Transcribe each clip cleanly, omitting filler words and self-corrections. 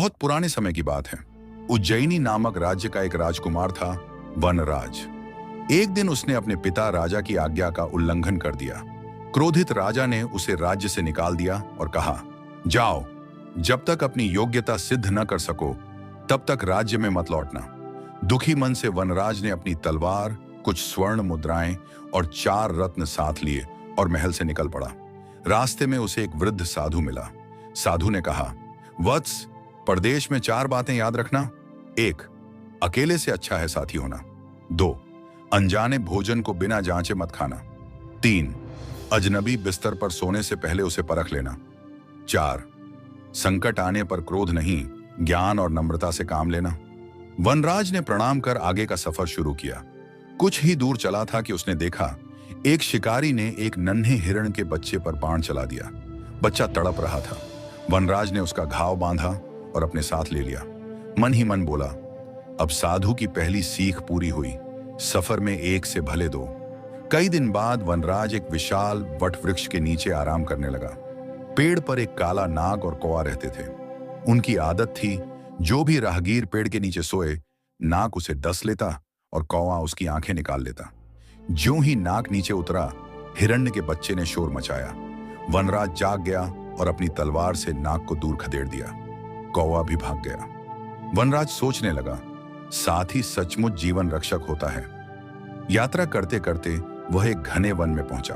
बहुत पुराने समय की बात है। उज्जैनी नामक राज्य का एक राजकुमार था, वनराज। एक दिन उसने अपने पिता राजा की आज्ञा का उल्लंघन कर दिया। क्रोधित राजा ने उसे राज्य से निकाल दिया और कहा, जाओ, जब तक अपनी योग्यता सिद्ध न कर सको तब तक राज्य में मत लौटना। दुखी मन से वनराज ने अपनी तलवार, कुछ स्वर्ण मुद्राएं और 4 रत्न साथ लिए और महल से निकल पड़ा। रास्ते में उसे एक वृद्ध साधु मिला। साधु ने कहा, वत्स, परदेश में 4 बातें याद रखना। 1, अकेले से अच्छा है साथी होना। 2, अनजाने भोजन को बिना जांचे मत खाना। 3, अजनबी बिस्तर पर सोने से पहले उसे परख लेना। 4, संकट आने पर क्रोध नहीं, ज्ञान और नम्रता से काम लेना। वनराज ने प्रणाम कर आगे का सफर शुरू किया। कुछ ही दूर चला था कि उसने देखा एक शिकारी ने एक नन्हे हिरण के बच्चे पर बाण चला दिया। बच्चा तड़प रहा था। वनराज ने उसका घाव बांधा और अपने साथ ले लिया। मन ही मन बोला, अब साधु की पहली सीख पूरी हुई, सफर में 1 से भले 2। कई दिन बाद वनराज एक विशाल वट वृक्ष के नीचे आराम करने लगा। पेड़ पर एक काला नाग और कौवा रहते थे। उनकी आदत थी, जो भी राहगीर पेड़ के नीचे सोए, नाग उसे डस लेता और कौवा उसकी आंखें निकाल लेता। ज्यों ही नाग नीचे उतरा, हिरण्य के बच्चे ने शोर मचाया। वनराज जाग गया और अपनी तलवार से नाग को दूर खदेड़ दिया। कौवा भी भाग गया। वनराज सोचने लगा, साथी सचमुच जीवन रक्षक होता है। यात्रा करते करते वह एक घने वन में पहुंचा।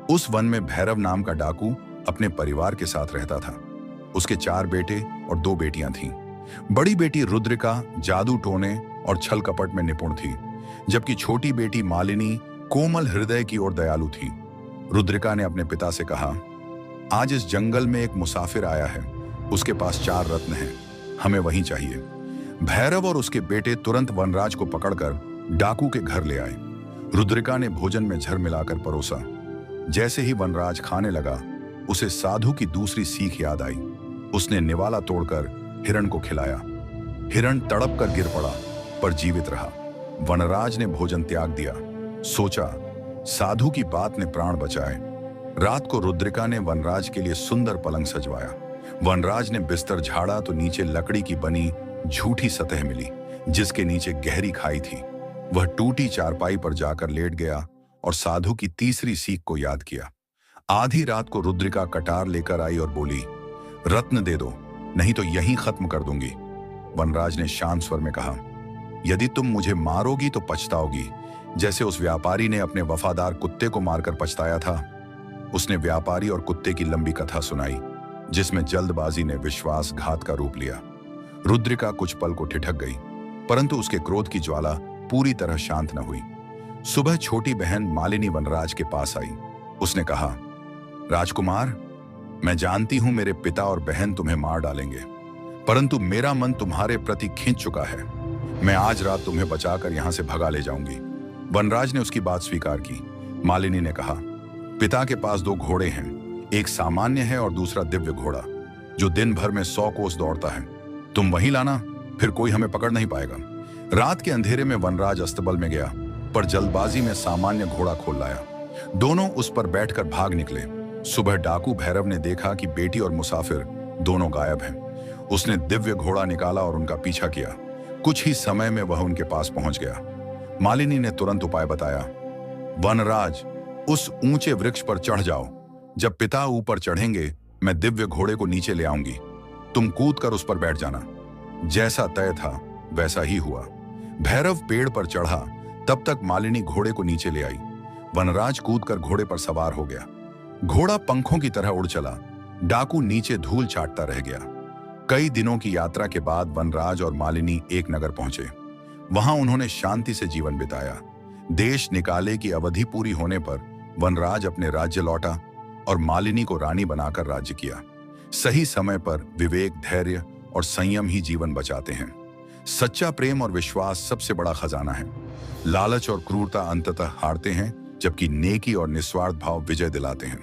उस वन में भैरव नाम का डाकू अपने परिवार के साथ रहता था। उसके 4 बेटे और 2 बेटियां थीं। बड़ी बेटी रुद्रिका जादू टोने और छल कपट में निपुण थी, जबकि छोटी बेटी मालिनी कोमल हृदय की ओर दयालु थी। रुद्रिका ने अपने पिता से कहा, आज इस जंगल में एक मुसाफिर आया है, उसके पास 4 रत्न हैं, हमें वहीं चाहिए। भैरव और उसके बेटे तुरंत वनराज को पकड़कर डाकू के घर ले आए। रुद्रिका ने भोजन में झर मिलाकर परोसा। जैसे ही वनराज खाने लगा, उसे साधु की दूसरी सीख याद आई। उसने निवाला तोड़कर हिरण को खिलाया। हिरण तड़प कर गिर पड़ा पर जीवित रहा। वनराज ने भोजन त्याग दिया। सोचा, साधु की बात ने प्राण बचाए। रात को रुद्रिका ने वनराज के लिए सुंदर पलंग सजवाया। वनराज ने बिस्तर झाड़ा तो नीचे लकड़ी की बनी झूठी सतह मिली, जिसके नीचे गहरी खाई थी। वह टूटी चारपाई पर जाकर लेट गया और साधु की तीसरी सीख को याद किया। आधी रात को रुद्रिका कटार लेकर आई और बोली, रत्न दे दो, नहीं तो यहीं खत्म कर दूंगी। वनराज ने शांत स्वर में कहा, यदि तुम मुझे मारोगी तो पछताओगी, जैसे उस व्यापारी ने अपने वफादार कुत्ते को मारकर पछताया था। उसने व्यापारी और कुत्ते की लंबी कथा सुनाई, जिसमें जल्दबाजी ने विश्वासघात का रूप लिया। रुद्रिका कुछ पल को ठिठक गई, परंतु उसके क्रोध की ज्वाला पूरी तरह शांत न हुई। सुबह छोटी बहन मालिनी वनराज के पास आई। उसने कहा, राजकुमार, मैं जानती हूं मेरे पिता और बहन तुम्हें मार डालेंगे, परंतु मेरा मन तुम्हारे प्रति खींच चुका है। मैं आज रात तुम्हें बचाकर यहां से भगा ले जाऊंगी। वनराज ने उसकी बात स्वीकार की। मालिनी ने कहा, पिता के पास 2 घोड़े हैं, एक सामान्य है और दूसरा दिव्य घोड़ा, जो दिन भर में 100 कोस दौड़ता है। तुम वहीं लाना, फिर कोई हमें पकड़ नहीं पाएगा। रात के अंधेरे में वनराज अस्तबल में गया, पर जल्दबाजी में सामान्य घोड़ा खोल लाया। दोनों उस पर बैठकर भाग निकले। सुबह डाकू भैरव ने देखा कि बेटी और मुसाफिर दोनों गायब हैं। उसने दिव्य घोड़ा निकाला और उनका पीछा किया। कुछ ही समय में वह उनके पास पहुंच गया। मालिनी ने तुरंत उपाय बताया, वनराज, उस ऊंचे वृक्ष पर चढ़ जाओ। जब पिता ऊपर चढ़ेंगे, मैं दिव्य घोड़े को नीचे ले आऊंगी। तुम कूदकर उस पर बैठ जाना। जैसा तय था वैसा ही हुआ। भैरव पेड़ पर चढ़ा, तब तक मालिनी घोड़े को नीचे ले आई। वनराज कूदकर घोड़े पर सवार हो गया। घोड़ा पंखों की तरह उड़ चला। डाकू नीचे धूल चाटता रह गया। कई दिनों की यात्रा के बाद वनराज और मालिनी एक नगर पहुंचे। वहां उन्होंने शांति से जीवन बिताया। देश निकाले की अवधि पूरी होने पर वनराज अपने राज्य लौटा और मालिनी को रानी बनाकर राज्य किया। सही समय पर विवेक, धैर्य और संयम ही जीवन बचाते हैं। सच्चा प्रेम और विश्वास सबसे बड़ा खजाना है। लालच और क्रूरता अंततः हारते हैं, जबकि नेकी और निस्वार्थ भाव विजय दिलाते हैं।